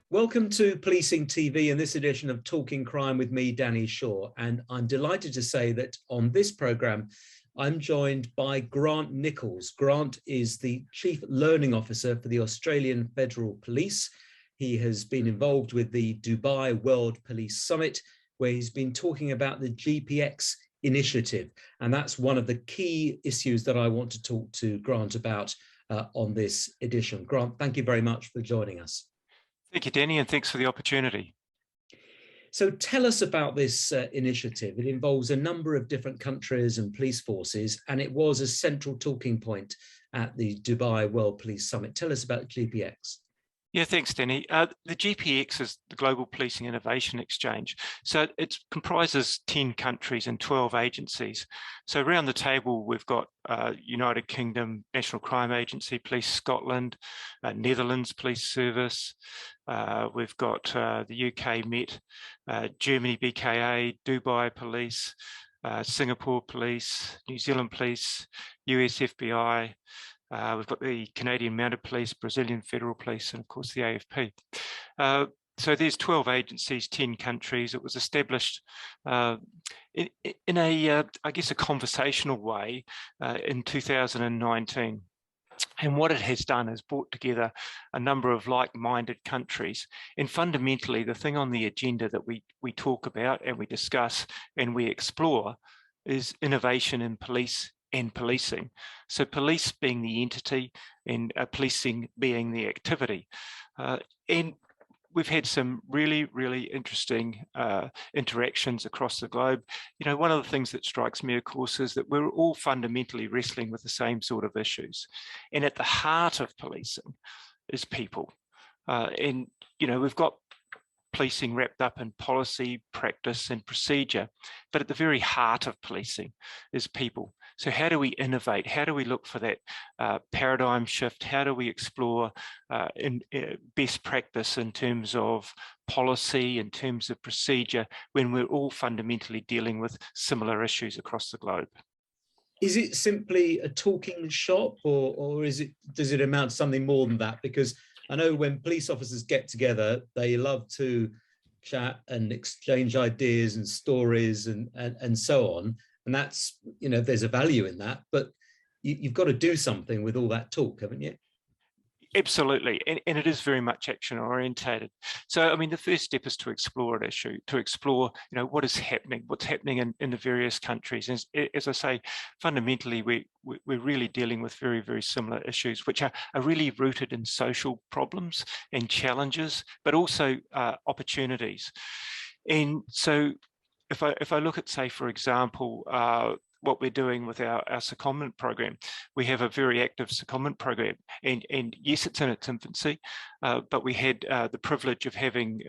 Welcome to Policing TV and this edition of Talking Crime with me, Danny Shaw. And I'm delighted to say that on this programme, I'm joined by Grant Nicholls. Grant is the Chief Learning Officer for the Australian Federal Police. He has been involved with the Dubai World Police Summit, where he's been talking about the GPX initiative. And that's one of the key issues that I want to talk to Grant about on this edition. Grant, thank you very much for joining us. Thank you, Danny, and thanks for the opportunity. So tell us about this initiative. It involves a number of different countries and police forces, and it was a central talking point at the Dubai World Police Summit. Tell us about GPX. Yeah, thanks, Danny. The GPX is the Global Policing Innovation Exchange. So it comprises 10 countries and 12 agencies. So around the table, we've got United Kingdom National Crime Agency, Police Scotland, Netherlands Police Service. We've got the UK Met, Germany BKA, Dubai Police, Singapore Police, New Zealand Police, US FBI. We've got the Canadian Mounted Police, Brazilian Federal Police, and of course the AFP. So there's 12 agencies, 10 countries. It was established in a, I guess, a conversational way in 2019. And what it has done is brought together a number of like-minded countries. And fundamentally, the thing on the agenda that we talk about and we discuss and we explore is innovation in police and policing. So police being the entity and policing being the activity. And we've had some really, really interesting interactions across the globe. You know, one of the things that strikes me, of course, is that we're all fundamentally wrestling with the same sort of issues. And at the heart of policing is people. And, you know, we've got policing wrapped up in policy, practice, and procedure. But at the very heart of policing is people. So how do we innovate? How do we look for that paradigm shift? How do we explore best practice in terms of policy, in terms of procedure, when we're all fundamentally dealing with similar issues across the globe? Is it simply a talking shop, or does it amount to something more than that? Because I know when police officers get together, they love to chat and exchange ideas and stories and so on. And that's, you know, there's a value in that, but you've got to do something with all that talk, haven't you? Absolutely, and it is very much action orientated. So, I mean, the first step is to explore an issue, to explore, you know, what is happening, what's happening in the various countries. As I say, fundamentally, we're really dealing with very, very similar issues, which are really rooted in social problems and challenges, but also opportunities. And so, if I look at, say, for example, what we're doing with our secondment program, we have a very active secondment program, and yes, it's in its infancy, but we had the privilege of having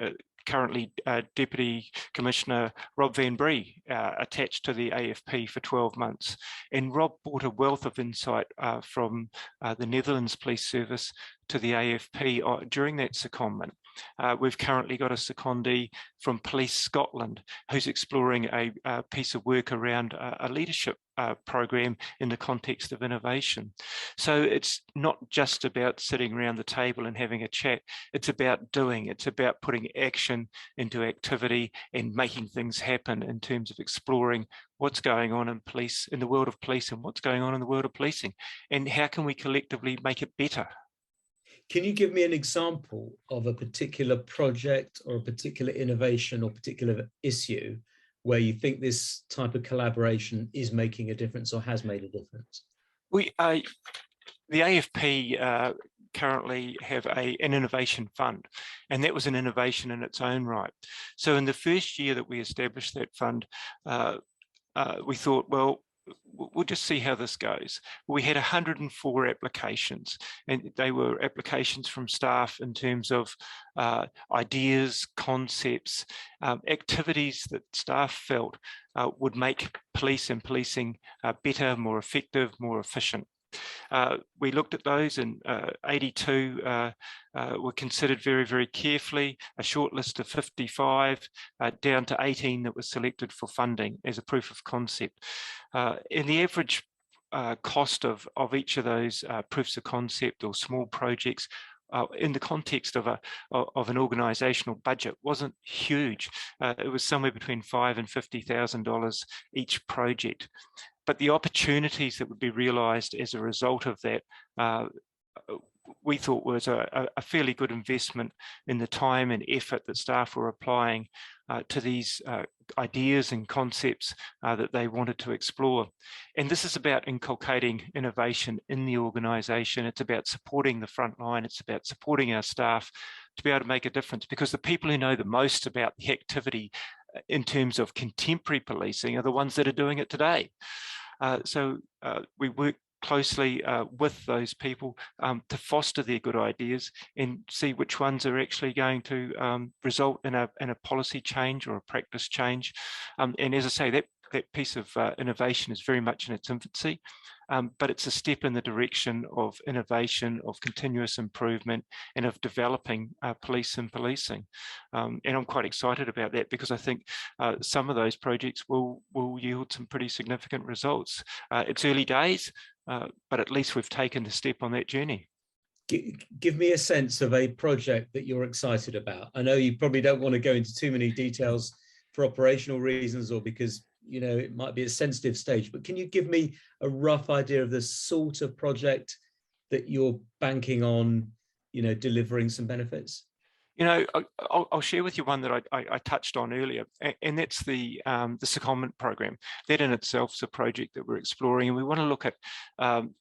currently Deputy Commissioner Rob Van Bree attached to the AFP for 12 months. And Rob brought a wealth of insight from the Netherlands Police Service to the AFP during that secondment. We've currently got a secondee from Police Scotland who's exploring a piece of work around a leadership program in the context of innovation. So it's not just about sitting around the table and having a chat. It's about doing. It's about putting action into activity and making things happen in terms of exploring what's going on in police, in the world of police, and what's going on in the world of policing, and how can we collectively make it better. Can you give me an example of a particular project or a particular innovation or particular issue where you think this type of collaboration is making a difference or has made a difference? The AFP currently have an innovation fund, and that was an innovation in its own right. So in the first year that we established that fund, we thought, well, we'll just see how this goes. We had 104 applications, and they were applications from staff in terms of ideas, concepts, activities that staff felt would make police and policing better, more effective, more efficient. We looked at those, and 82 were considered very, very carefully, a short list of 55, down to 18 that was selected for funding as a proof of concept. And the average cost of each of those proofs of concept or small projects in the context of an organisational budget wasn't huge. It was somewhere between $5,000 and $50,000 each project. But the opportunities that would be realised as a result of that, we thought was a fairly good investment in the time and effort that staff were applying to these ideas and concepts that they wanted to explore. And this is about inculcating innovation in the organisation. It's about supporting the front line. It's about supporting our staff to be able to make a difference, because the people who know the most about the activity in terms of contemporary policing are the ones that are doing it today. So we work closely with those people to foster their good ideas and see which ones are actually going to result in a policy change or a practice change. And as I say, that piece of innovation is very much in its infancy, but it's a step in the direction of innovation, of continuous improvement, and of developing police and policing. And I'm quite excited about that, because I think some of those projects will yield some pretty significant results. It's early days, but at least we've taken the step on that journey. Give me a sense of a project that you're excited about. I know you probably don't want to go into too many details for operational reasons, or because it might be a sensitive stage, but can you give me a rough idea of the sort of project that you're banking on, delivering some benefits? I'll share with you one that I touched on earlier, and that's the secondment program. That in itself is a project that we're exploring, and we want to look at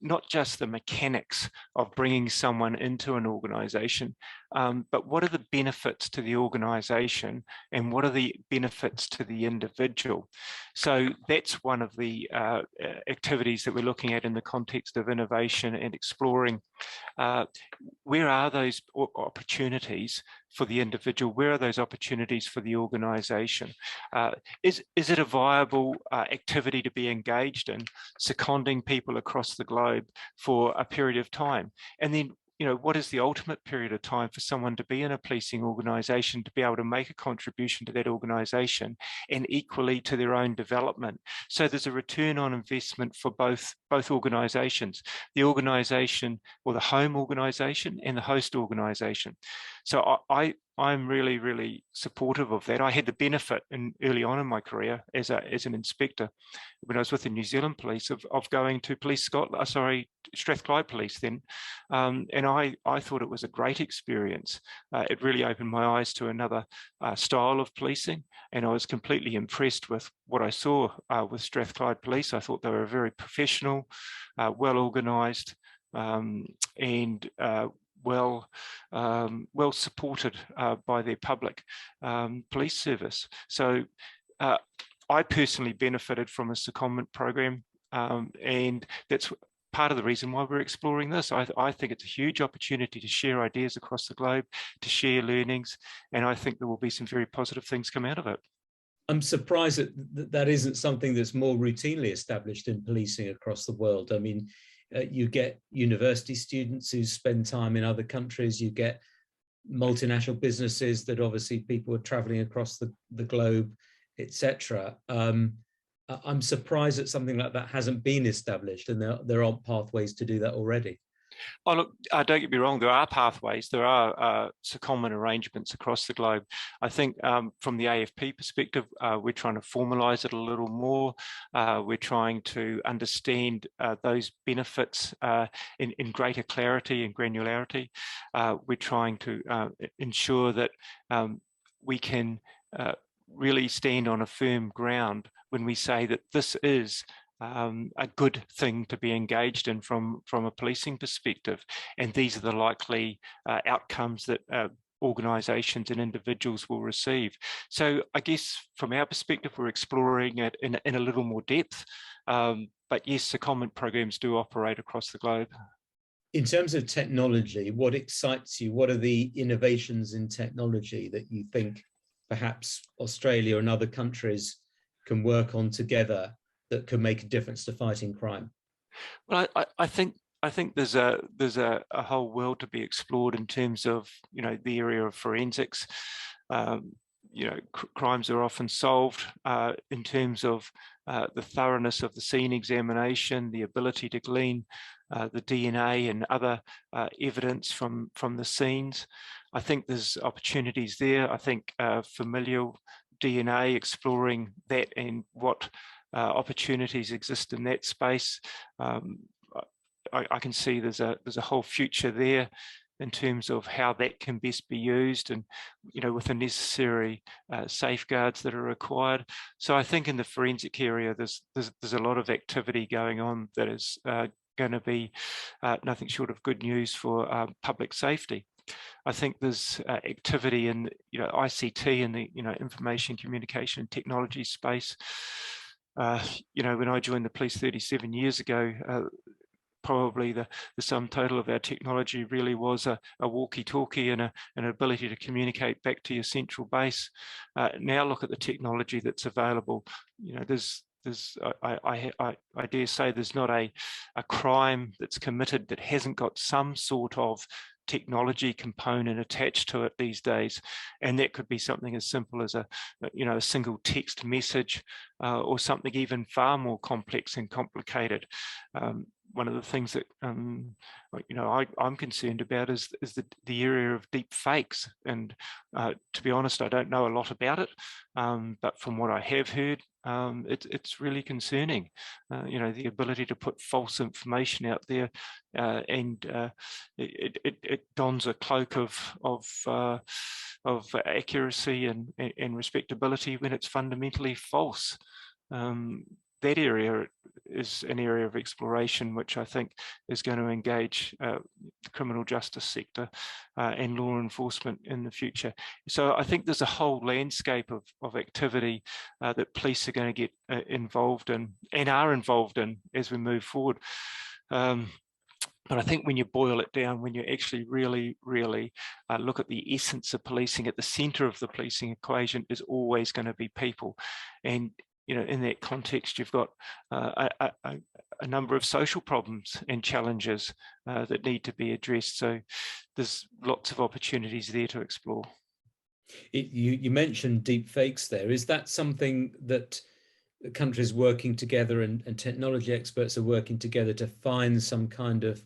not just the mechanics of bringing someone into an organisation, but what are the benefits to the organisation and what are the benefits to the individual. So that's one of the activities that we're looking at in the context of innovation and exploring where are those opportunities for the individual, where are those opportunities for the organisation? Is it a viable activity to be engaged in, seconding people across the globe for a period of time? And then, what is the ultimate period of time for someone to be in a policing organisation, to be able to make a contribution to that organisation and equally to their own development? So there's a return on investment for both organisations, the organisation or the home organisation and the host organisation. So I'm really, really supportive of that. I had the benefit early on in my career as an inspector, when I was with the New Zealand Police, of going to Strathclyde Police then, and I thought it was a great experience. It really opened my eyes to another style of policing, and I was completely impressed with what I saw with Strathclyde Police. I thought they were very professional, well organised, and well supported by their public police service. So I personally benefited from a secondment program, and that's part of the reason why we're exploring this. I think it's a huge opportunity to share ideas across the globe, to share learnings, and I think there will be some very positive things come out of it. I'm surprised that isn't something that's more routinely established in policing across the world. I mean, you get university students who spend time in other countries, you get multinational businesses that obviously people are traveling across the globe, etc. I'm surprised that something like that hasn't been established, and there aren't pathways to do that already. Oh, look, don't get me wrong, there are pathways, there are secondment arrangements across the globe. I think from the AFP perspective, we're trying to formalise it a little more. We're trying to understand those benefits in greater clarity and granularity. We're trying to ensure that we can really stand on a firm ground when we say that this is a good thing to be engaged in from a policing perspective, and these are the likely outcomes that organisations and individuals will receive. So I guess from our perspective, we're exploring it in a little more depth, but yes, secondment programs do operate across the globe. In terms of technology, what excites you? What are the innovations in technology that you think perhaps Australia and other countries can work on together that could make a difference to fighting crime? Well, I think there's a whole world to be explored in terms of the area of forensics. Crimes are often solved in terms of the thoroughness of the scene examination, the ability to glean the DNA and other evidence from the scenes. I think there's opportunities there. I think familial DNA, exploring that and what opportunities exist in that space. I can see there's a whole future there in terms of how that can best be used, and with the necessary safeguards that are required. So I think in the forensic area, there's a lot of activity going on that is going to be nothing short of good news for public safety. I think there's activity in ICT and the information communication and technology space. When I joined the police 37 years ago, probably the sum total of our technology really was a walkie-talkie and an ability to communicate back to your central base. Now look at the technology that's available. I dare say there's not a crime that's committed that hasn't got some sort of technology component attached to it these days, and that could be something as simple as a single text message, or something even far more complex and complicated. One of the things that I'm concerned about is the area of deep fakes, and to be honest, I don't know a lot about it, but from what I have heard, it's really concerning. The ability to put false information out there, and it dons a cloak of accuracy and respectability when it's fundamentally false. That area is an area of exploration which I think is going to engage the criminal justice sector and law enforcement in the future. So I think there's a whole landscape of activity that police are going to get involved in and are involved in as we move forward. But I think when you boil it down, when you actually really look at the essence of policing, at the centre of the policing equation is always going to be people. And in that context, you've got a number of social problems and challenges that need to be addressed. So there's lots of opportunities there to explore. You mentioned deep fakes there. Is that something that countries working together and technology experts are working together to find some kind of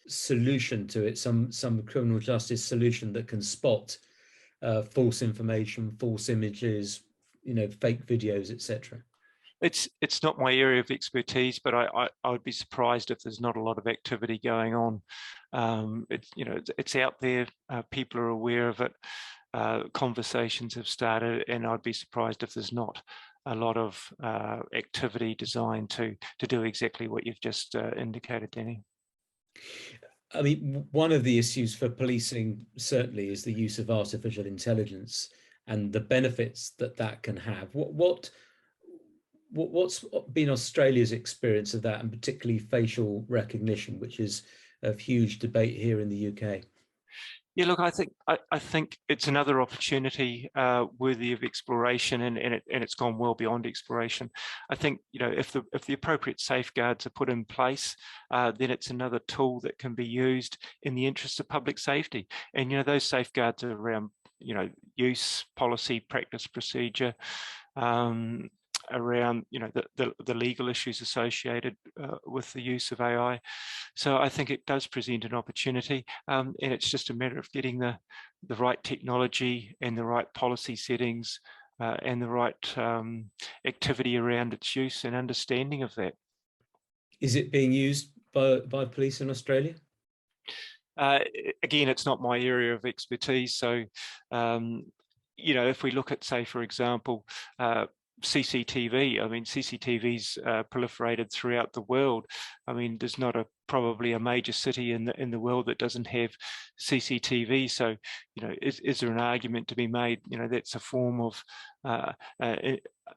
solution to it, some criminal justice solution that can spot false information, false images, fake videos, etc.? It's not my area of expertise, but I would be surprised if there's not a lot of activity going on. It's out there. People are aware of it. Conversations have started, and I'd be surprised if there's not a lot of activity designed to do exactly what you've just indicated, Danny. I mean, one of the issues for policing certainly is the use of artificial intelligence and the benefits that can have. What's been Australia's experience of that, and particularly facial recognition, which is a huge debate here in the UK? Yeah, look, I think it's another opportunity worthy of exploration, and it's gone well beyond exploration. I think if the appropriate safeguards are put in place, then it's another tool that can be used in the interest of public safety. And those safeguards are around use, policy, practice, procedure. Around the legal issues associated with the use of AI. So I think it does present an opportunity, and it's just a matter of getting the right technology and the right policy settings and the right activity around its use and understanding of that. Is it being used by police in Australia? Again, it's not my area of expertise. So, if we look at, say, for example, CCTV. I mean, CCTV's proliferated throughout the world. I mean, there's not probably a major city in the world that doesn't have CCTV. So, is there an argument to be made? That's a form of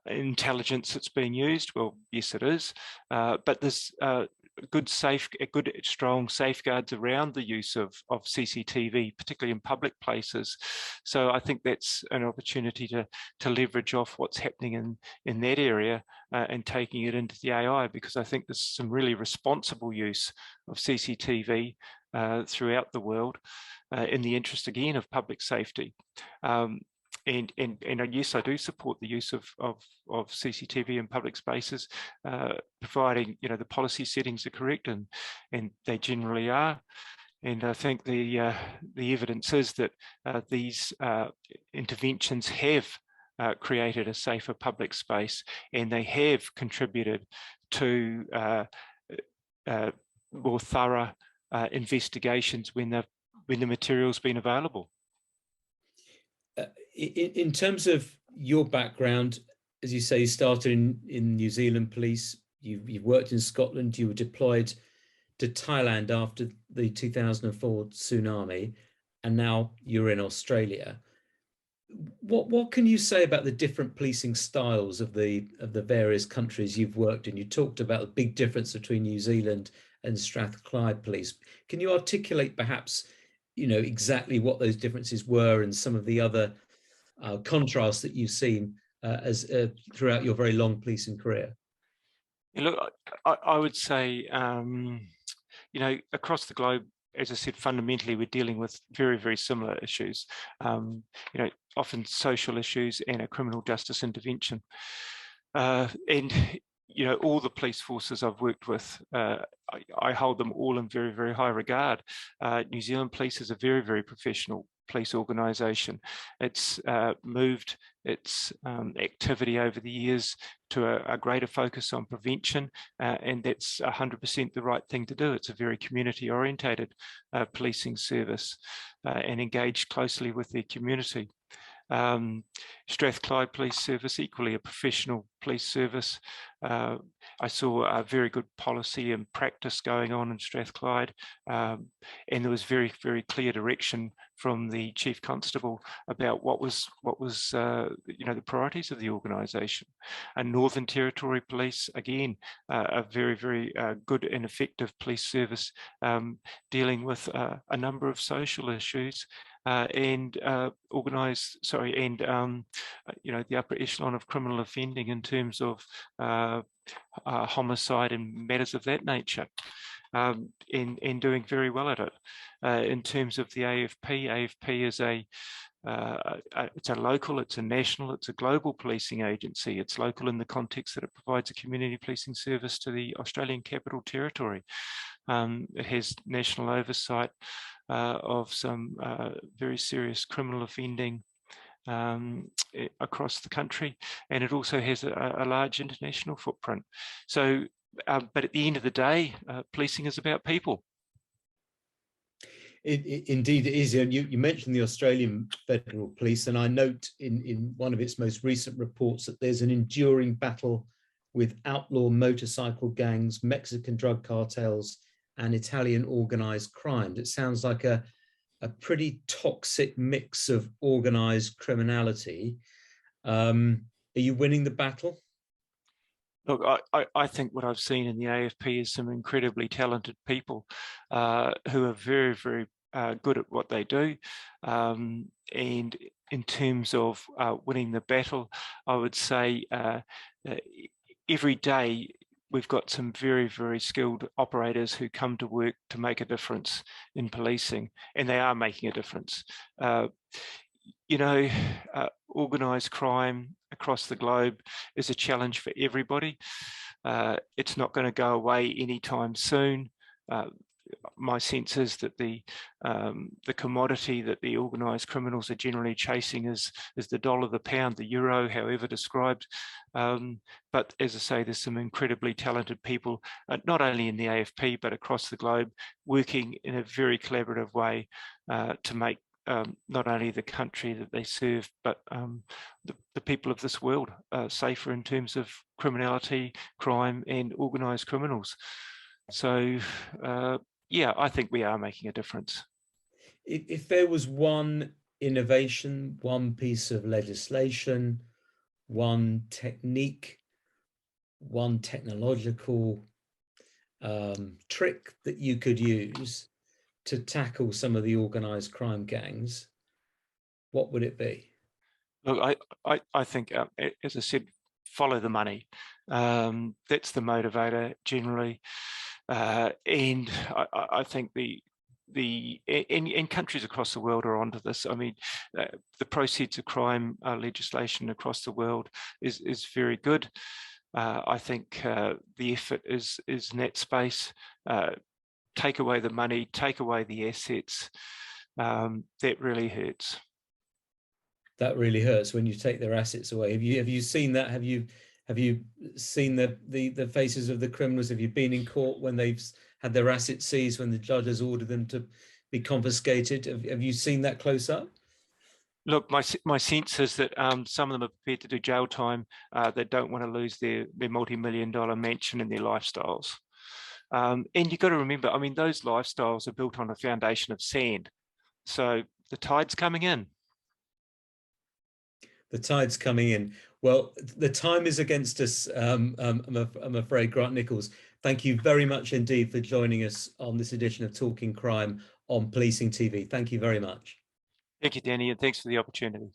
intelligence that's being used. Well, yes, it is. But there's good, strong safeguards around the use of CCTV, particularly in public places. So I think that's an opportunity to leverage off what's happening in that area and taking it into the AI, because I think there's some really responsible use of CCTV throughout the world in the interest, again, of public safety. yes, I do support the use of CCTV in public spaces, providing the policy settings are correct, and they generally are. And I think the evidence is that these interventions have created a safer public space, and they have contributed to more thorough investigations when the material's been available. In terms of your background, as you say, you started in New Zealand police, you've worked in Scotland, you were deployed to Thailand after the 2004 tsunami, and now you're in Australia. What can you say about the different policing styles of the various countries you've worked in? You talked about the big difference between New Zealand and Strathclyde Police. Can you articulate perhaps, exactly what those differences were and some of the other contrasts that you've seen as throughout your very long policing career? Look, I would say, across the globe, as I said, fundamentally, we're dealing with very, very similar issues, often social issues and a criminal justice intervention. And all the police forces I've worked with, I hold them all in very, very high regard. New Zealand Police is a very, very professional police organisation. It's moved its activity over the years to a greater focus on prevention, and that's 100% the right thing to do. It's a very community-orientated policing service and engaged closely with their community. Strathclyde Police Service, equally a professional police service. I saw a very good policy and practice going on in Strathclyde, and there was very, very clear direction from the Chief Constable about what was the priorities of the organisation. And Northern Territory Police, again, a very, very good and effective police service dealing with a number of social issues. And the upper echelon of criminal offending in terms of homicide and matters of that nature, and doing very well at it. In terms of the AFP is it's a local, it's a national, it's a global policing agency. It's local in the context that it provides a community policing service to the Australian Capital Territory. It has national oversight of some very serious criminal offending across the country, and it also has a large international footprint. So, but at the end of the day, policing is about people. Indeed it is. You mentioned the Australian Federal Police, and I note in one of its most recent reports that there's an enduring battle with outlaw motorcycle gangs, Mexican drug cartels, and Italian organised crime. It sounds like a pretty toxic mix of organised criminality. Are you winning the battle? Look, I think what I've seen in the AFP is some incredibly talented people who are very, very good at what they do. And in terms of winning the battle, I would say every day we've got some very, very skilled operators who come to work to make a difference in policing, and they are making a difference. Organised crime across the globe is a challenge for everybody. It's not going to go away anytime soon. My sense is that the commodity that the organised criminals are generally chasing is the dollar, the pound, the euro, however described. But as I say, there's some incredibly talented people, not only in the AFP, but across the globe, working in a very collaborative way to make not only the country that they serve, but the people of this world safer in terms of criminality, crime, and organised criminals. So, yeah, I think we are making a difference. If there was one innovation, one piece of legislation, one technique, one technological trick that you could use to tackle some of the organised crime gangs, what would it be? Look, I think, as I said, follow the money. That's the motivator generally. And I think the and countries across the world are onto this. I mean, the proceeds of crime legislation across the world is very good. I think the effort is in that space. Take away the money, take away the assets. That really hurts. That really hurts when you take their assets away. Have you seen that? Have you seen the faces of the criminals? Have you been in court when they've had their assets seized, when the judge has ordered them to be confiscated? Have you seen that close up? Look, my sense is that some of them are prepared to do jail time. They don't want to lose their multi-million-dollar mansion and their lifestyles. And you've got to remember, I mean, those lifestyles are built on a foundation of sand. So the tide's coming in. The tide's coming in. Well, the time is against us, I'm afraid, Grant Nicholls. Thank you very much indeed for joining us on this edition of Talking Crime on Policing TV. Thank you very much. Thank you, Danny, and thanks for the opportunity.